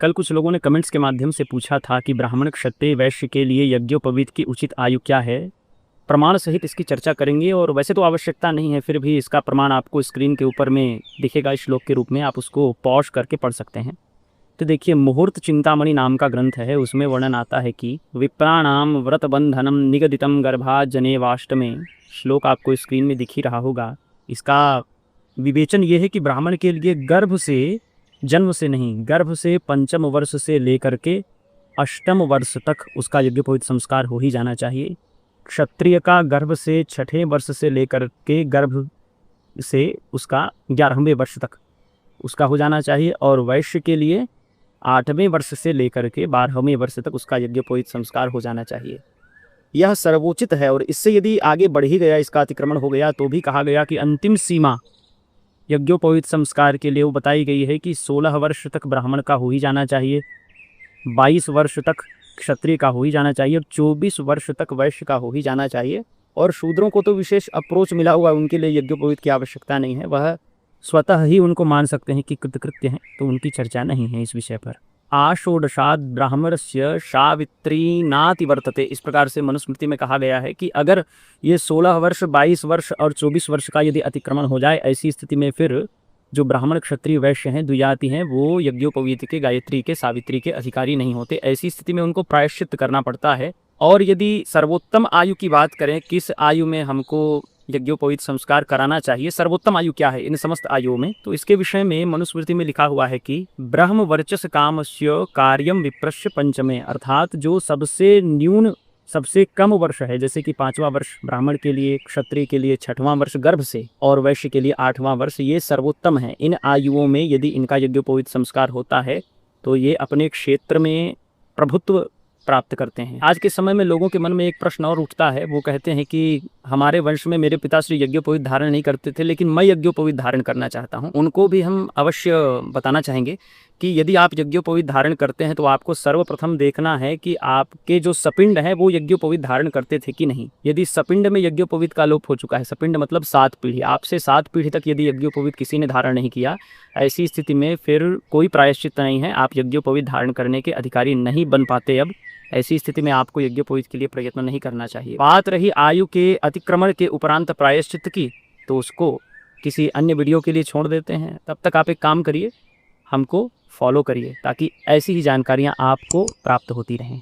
कल कुछ लोगों ने कमेंट्स के माध्यम से पूछा था कि ब्राह्मण क्षत्रिय वैश्य के लिए यज्ञोपवीत की उचित आयु क्या है। प्रमाण सहित इसकी चर्चा करेंगे और वैसे तो आवश्यकता नहीं है, फिर भी इसका प्रमाण आपको स्क्रीन के ऊपर में दिखेगा श्लोक के रूप में, आप उसको पॉज करके पढ़ सकते हैं। तो देखिए, मुहूर्त चिंतामणि नाम का ग्रंथ है, उसमें वर्णन आता है कि विप्राणाम व्रत बंधनम निगदितम गर्भा जनेवाष्टमे। श्लोक आपको स्क्रीन में दिख ही रहा होगा। इसका विवेचन ये है कि ब्राह्मण के लिए गर्भ से, जन्म से नहीं, गर्भ से पंचम वर्ष से लेकर के अष्टम वर्ष तक उसका यज्ञोपवीत संस्कार हो ही जाना चाहिए। क्षत्रिय का गर्भ से छठे वर्ष से लेकर के गर्भ से उसका 11वें वर्ष तक उसका हो जाना चाहिए, और वैश्य के लिए 8वें वर्ष से लेकर के 12वें वर्ष तक उसका यज्ञोपवीत संस्कार हो जाना चाहिए। यह सर्वोचित है, और इससे यदि आगे बढ़ ही गया, इसका अतिक्रमण हो गया, तो भी कहा गया कि अंतिम सीमा यज्ञोपवीत संस्कार के लिए वो बताई गई है कि 16 वर्ष तक ब्राह्मण का हो ही जाना चाहिए, 22 वर्ष तक क्षत्रिय का हो ही जाना चाहिए, और 24 वर्ष तक वैश्य का हो ही जाना चाहिए। और शूद्रों को तो विशेष अप्रोच मिला हुआ है, उनके लिए यज्ञोपवीत की आवश्यकता नहीं है, वह स्वतः ही उनको मान सकते हैं कि कृतकृत्य हैं, तो उनकी चर्चा नहीं है इस विषय पर। आषोडशाद ब्राह्मणस्य सावित्री नाति वर्तते, इस प्रकार से मनुस्मृति में कहा गया है कि अगर ये 16 वर्ष, 22 वर्ष और 24 वर्ष का यदि अतिक्रमण हो जाए, ऐसी स्थिति में फिर जो ब्राह्मण क्षत्रिय वैश्य हैं, द्विजाति हैं, वो यज्ञोपवीत के, गायत्री के, सावित्री के अधिकारी नहीं होते। ऐसी स्थिति में उनको प्रायश्चित करना पड़ता है। और यदि सर्वोत्तम आयु की बात करें, किस आयु में हमको यज्ञोपवीत संस्कार कराना चाहिए, सर्वोत्तम आयु क्या है इन समस्त आयुओं में, तो इसके विषय में मनुस्मृति में लिखा हुआ है कि ब्रह्म वर्चस कामस्य कार्यम विप्रस्य पंचमे, अर्थात जो सबसे न्यून, सबसे कम वर्ष है, जैसे कि 5वां वर्ष ब्राह्मण के लिए, क्षत्रिय के लिए 6वां वर्ष गर्भ से, और वैश्य के लिए 8वां वर्ष, ये सर्वोत्तम है। इन आयुओं में यदि इनका यज्ञोपवीत संस्कार होता है तो ये अपने क्षेत्र में प्रभुत्व प्राप्त करते हैं। आज के समय में लोगों के मन में एक प्रश्न और उठता है, वो कहते हैं कि हमारे वंश में मेरे पिताश्री यज्ञोपवीत धारण नहीं करते थे, लेकिन मैं यज्ञोपवीत धारण करना चाहता हूँ। उनको भी हम अवश्य बताना चाहेंगे कि यदि आप यज्ञोपवीत धारण करते हैं तो आपको सर्वप्रथम देखना है कि आपके जो सपिंड है वो यज्ञोपवीत धारण करते थे कि नहीं। यदि सपिंड में यज्ञोपवीत का लोप हो चुका है, सपिंड मतलब 7 पीढ़ी, आपसे 7 पीढ़ी तक यदि यज्ञोपवीत किसी ने धारण नहीं किया, ऐसी स्थिति में फिर कोई प्रायश्चित नहीं है, आप यज्ञोपवीत धारण करने के अधिकारी नहीं बन पाते। अब ऐसी स्थिति में आपको यज्ञोपवीत के लिए प्रयत्न नहीं करना चाहिए। बात रही आयु के अतिक्रमण के उपरांत प्रायश्चित की, तो उसको किसी अन्य वीडियो के लिए छोड़ देते हैं। तब तक आप एक काम करिए, हमको फॉलो करिए, ताकि ऐसी ही जानकारियाँ आपको प्राप्त होती रहें।